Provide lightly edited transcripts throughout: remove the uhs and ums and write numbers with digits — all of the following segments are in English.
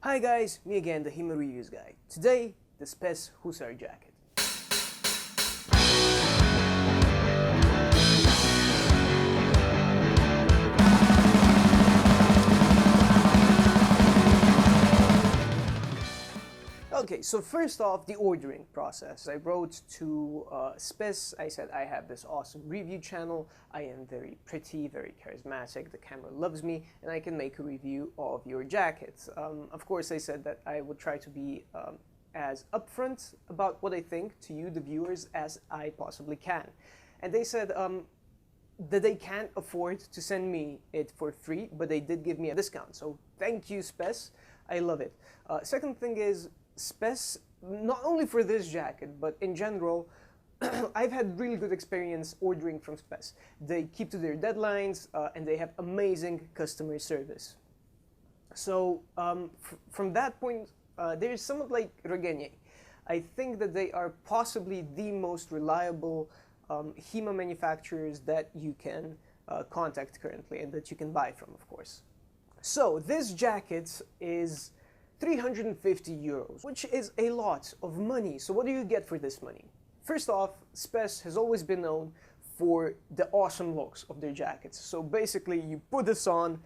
Hi guys, me again, the HEMA reviews guy. Today, the SPES Hussar jacket. Okay, so first off, the ordering process. I wrote to SPES. I said I have this awesome review channel. I am very pretty, very charismatic. The camera loves me, and I can make a review of your jackets. Of course, I said that I would try to be as upfront about what I think to you, the viewers, as I possibly can. And they said that they can't afford to send me it for free, but they did give me a discount. So thank you, SPES. I love it. Second thing is, SPES, not only for this jacket, but in general, I've had really good experience ordering from SPES. They keep to their deadlines, and they have amazing customer service. So from that point, there's somewhat like Regenye. I think that they are possibly the most reliable HEMA manufacturers that you can contact currently and that you can buy from, of course. So this jacket is 350 euros, which is a lot of money. So what do you get for this money? First off, SPES has always been known for the awesome looks of their jackets. So basically, you put this on,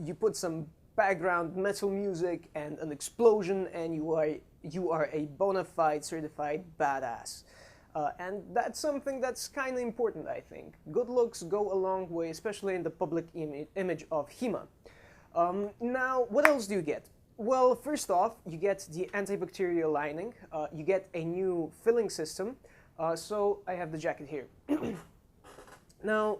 you put some background metal music and an explosion, and you are a bona fide certified badass. And that's something that's kind of important, I think. Good looks go a long way, especially in the public image of HEMA. Now, what else do you get? Well, first off, you get the antibacterial lining. You get a new filling system. So I have the jacket here. Now,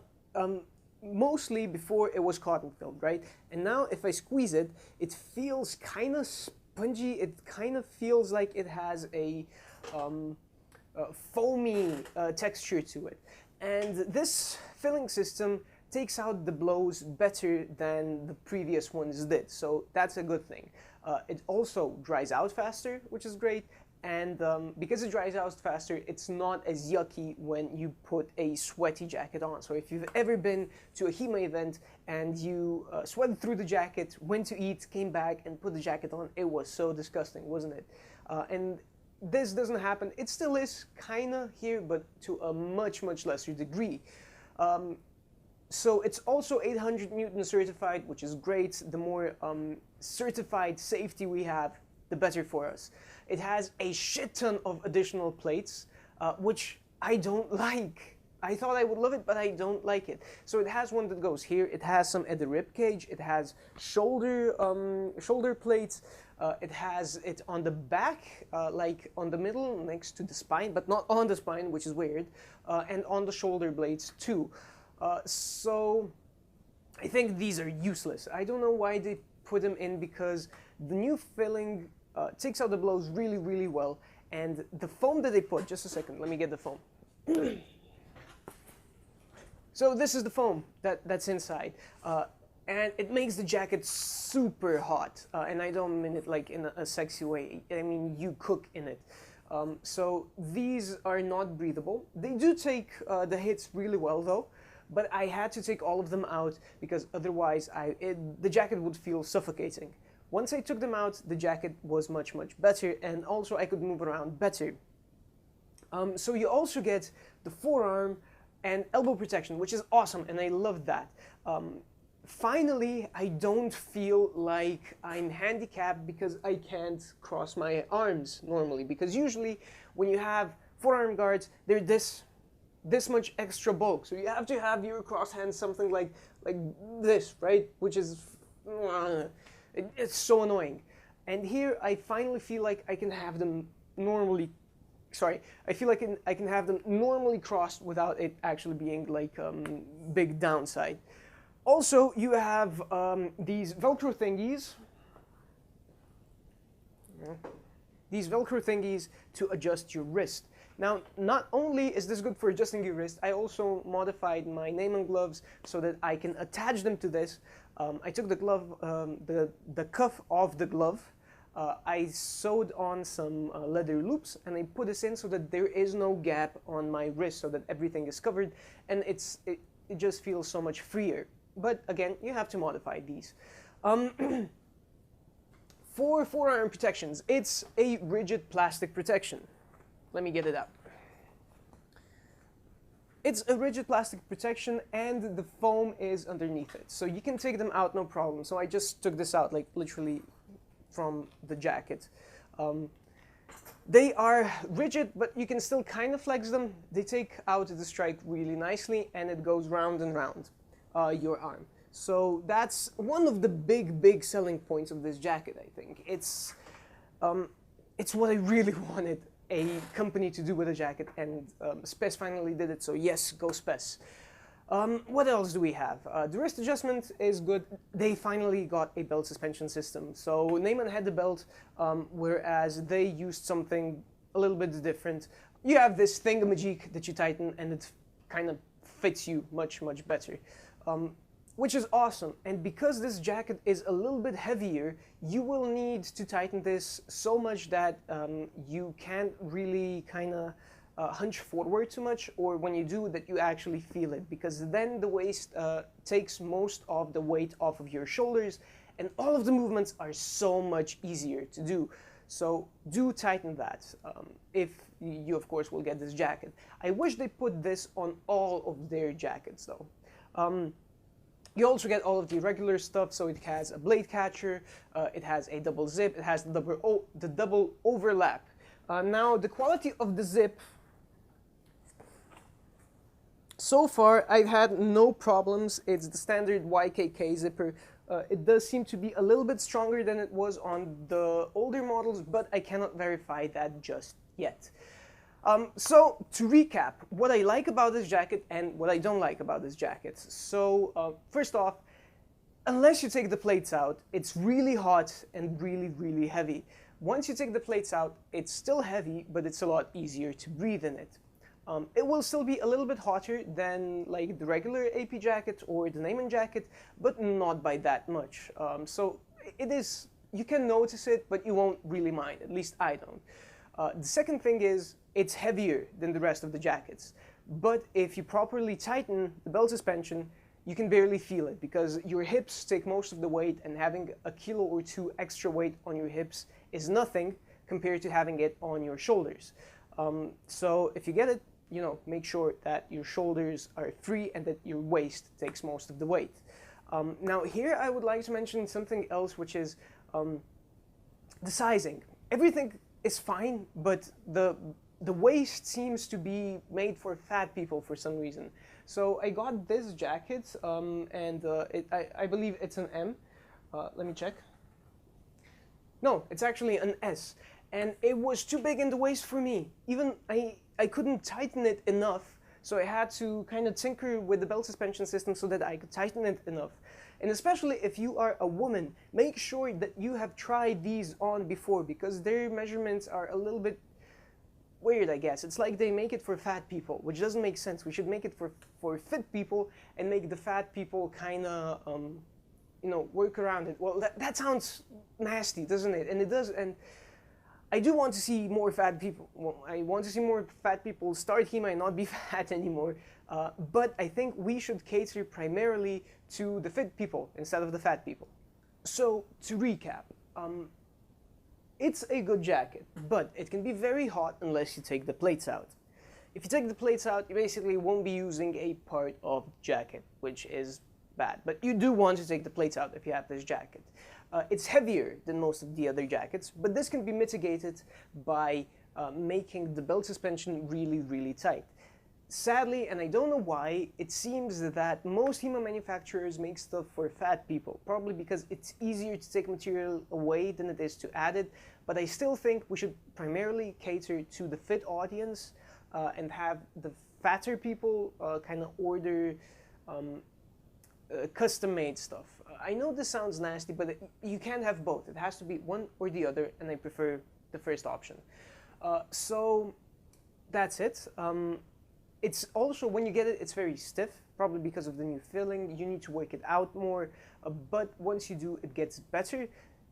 mostly before it was cotton filled, right? And now if I squeeze it, it feels kind of spongy. It kind of feels like it has a foamy texture to it. And this filling system takes out the blows better than the previous ones did, so that's a good thing. It also dries out faster, which is great, and because it dries out faster, it's not as yucky when you put a sweaty jacket on. So if you've ever been to a HEMA event and you sweated through the jacket, went to eat, came back and put the jacket on, it was so disgusting, wasn't it? And this doesn't happen. It still is kinda here, but to a much, much lesser degree. So it's also 800 Newton certified, which is great. The more certified safety we have, the better for us. It has a shit ton of additional plates, which I don't like. I thought I would love it, but I don't like it. So it has one that goes here. It has some at the rib cage. It has shoulder plates. It has it on the back, like on the middle, next to the spine, but not on the spine, which is weird, and on the shoulder blades too. So I think these are useless. I don't know why they put them in, because the new filling takes out the blows really, really well. And the foam that they put, just a second, let me get the foam. So this is the foam that's inside. And it makes the jacket super hot. And I don't mean it like in a sexy way. I mean, you cook in it. So these are not breathable. They do take the hits really well though. But I had to take all of them out because otherwise the jacket would feel suffocating. Once I took them out, the jacket was much, much better, and also I could move around better. So you also get the forearm and elbow protection, which is awesome, and I love that. Finally, I don't feel like I'm handicapped because I can't cross my arms normally, because usually when you have forearm guards, they're this much extra bulk, so you have to have your cross hands something like this, right? Which is it's so annoying. And here I finally feel like I can have them normally. Sorry, I feel like I can have them normally crossed without it actually being like big downside. Also, you have these Velcro thingies. These Velcro thingies to adjust your wrist. Now, not only is this good for adjusting your wrist, I also modified my Neyman gloves so that I can attach them to this. I took the glove, the cuff of the glove. I sewed on some leather loops, and I put this in so that there is no gap on my wrist, so that everything is covered, and it just feels so much freer. But again, you have to modify these. For forearm protections, it's a rigid plastic protection. Let me get it out. It's a rigid plastic protection and the foam is underneath it. So you can take them out no problem. So I just took this out like literally from the jacket. They are rigid, but you can still kind of flex them. They take out the strike really nicely and it goes round and round your arm. So that's one of the big selling points of this jacket, I think. It's what I really wanted a company to do with a jacket, and SPES finally did it, so yes, go SPES. What else do we have? The wrist adjustment is good. They finally got a belt suspension system. So Neyman had the belt, whereas they used something a little bit different. You have this thingamajig that you tighten and it kind of fits you much better. Which is awesome, and because this jacket is a little bit heavier, you will need to tighten this so much that you can't really kind of hunch forward too much, or when you do that you actually feel it, because then the waist takes most of the weight off of your shoulders and all of the movements are so much easier to do. So do tighten that if you of course will get this jacket. I wish they put this on all of their jackets though. You also get all of the regular stuff, so it has a blade catcher, it has a double zip, it has the double overlap. Now, the quality of the zip, so far I've had no problems. It's the standard YKK zipper. It does seem to be a little bit stronger than it was on the older models, but I cannot verify that just yet. So, to recap, what I like about this jacket and what I don't like about this jacket. So, first off, unless you take the plates out, it's really hot and really heavy. Once you take the plates out, it's still heavy, but it's a lot easier to breathe in it. It will still be a little bit hotter than like the regular AP jacket or the Neyman jacket, but not by that much. So, it is, you can notice it, but you won't really mind, at least I don't. The second thing is, it's heavier than the rest of the jackets. But if you properly tighten the belt suspension, you can barely feel it because your hips take most of the weight, and having a kilo or two extra weight on your hips is nothing compared to having it on your shoulders. So if you get it, you know, make sure that your shoulders are free and that your waist takes most of the weight. Now here I would like to mention something else, which is the sizing. Everything is fine, but the waist seems to be made for fat people for some reason. So I got this jacket, and I believe it's an M. Let me check. No, it's actually an S. And it was too big in the waist for me. Even I couldn't tighten it enough, so I had to kind of tinker with the belt suspension system so that I could tighten it enough. And especially if you are a woman, make sure that you have tried these on before, because their measurements are a little bit weird, I guess. It's like they make it for fat people, which doesn't make sense. We should make it for fit people and make the fat people kind of, you know, work around it. Well, that sounds nasty, doesn't it? And it does. And I do want to see more fat people. Well, I want to see more fat people start HEMA and not be fat anymore. But I think we should cater primarily to the fit people instead of the fat people. So, to recap, it's a good jacket, but it can be very hot unless you take the plates out. If you take the plates out, you basically won't be using a part of the jacket, which is bad. But you do want to take the plates out if you have this jacket. It's heavier than most of the other jackets, but this can be mitigated by making the belt suspension really tight. Sadly, and I don't know why, it seems that most HEMA manufacturers make stuff for fat people, probably because it's easier to take material away than it is to add it, but I still think we should primarily cater to the fit audience and have the fatter people kind of order custom-made stuff. I know this sounds nasty, but you can't have both. It has to be one or the other, and I prefer the first option. So that's it. It's also, when you get it, it's very stiff, probably because of the new filling. You need to work it out more, but once you do, it gets better.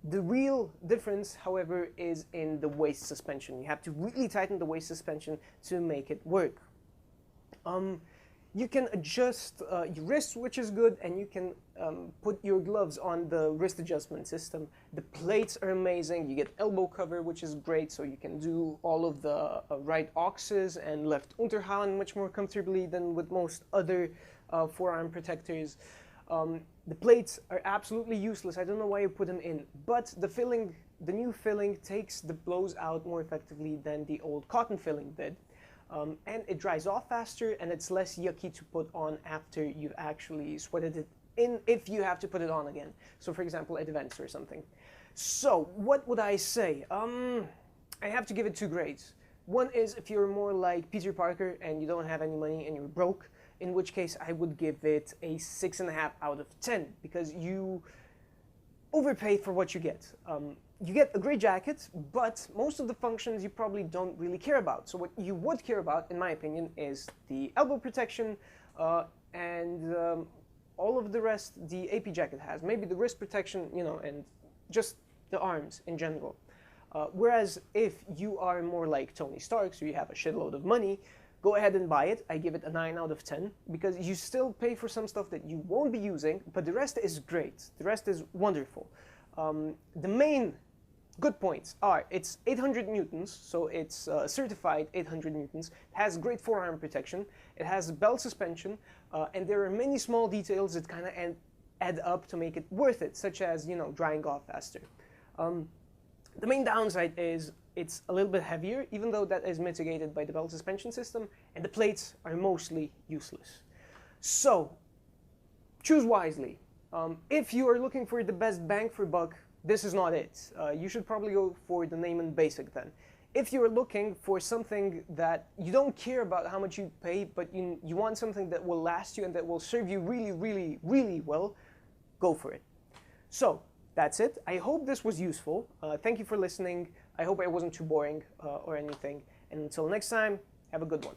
The real difference, however, is in the waist suspension. You have to really tighten the waist suspension to make it work. You can adjust your wrist, which is good, and you can put your gloves on the wrist adjustment system. The plates are amazing. You get elbow cover, which is great, so you can do all of the right oxes and left Unterhand much more comfortably than with most other forearm protectors. The plates are absolutely useless. I don't know why you put them in, but the filling, the new filling takes the blows out more effectively than the old cotton filling did. And it dries off faster, and it's less yucky to put on after you've actually sweated it in, if you have to put it on again. So for example, at events or something. So what would I say? I have to give it 2 grades. One is if you're more like Peter Parker and you don't have any money and you're broke, in which case I would give it a 6.5 out of 10, because you overpay for what you get. You get a great jacket, but most of the functions you probably don't really care about. So what you would care about, in my opinion, is the elbow protection and all of the rest the AP jacket has. Maybe the wrist protection, you know, and just the arms in general. Whereas if you are more like Tony Stark, so you have a shitload of money, go ahead and buy it. I give it a 9 out of 10, because you still pay for some stuff that you won't be using, but the rest is great. The rest is wonderful. The main good points are it's 800 newtons, so it's certified 800 newtons. It has great forearm protection. It has belt suspension, and there are many small details that kind of add up to make it worth it, such as, you know, drying off faster. The main downside is it's a little bit heavier, even though that is mitigated by the belt suspension system, and the plates are mostly useless. So, choose wisely. If you are looking for the best bang for buck, this is not it. You should probably go for the Neyman Basic then. If you're looking for something that you don't care about how much you pay, but you want something that will last you and that will serve you really, really, really well, go for it. So, that's it. I hope this was useful. Thank you for listening. I hope I wasn't too boring or anything. And until next time, have a good one.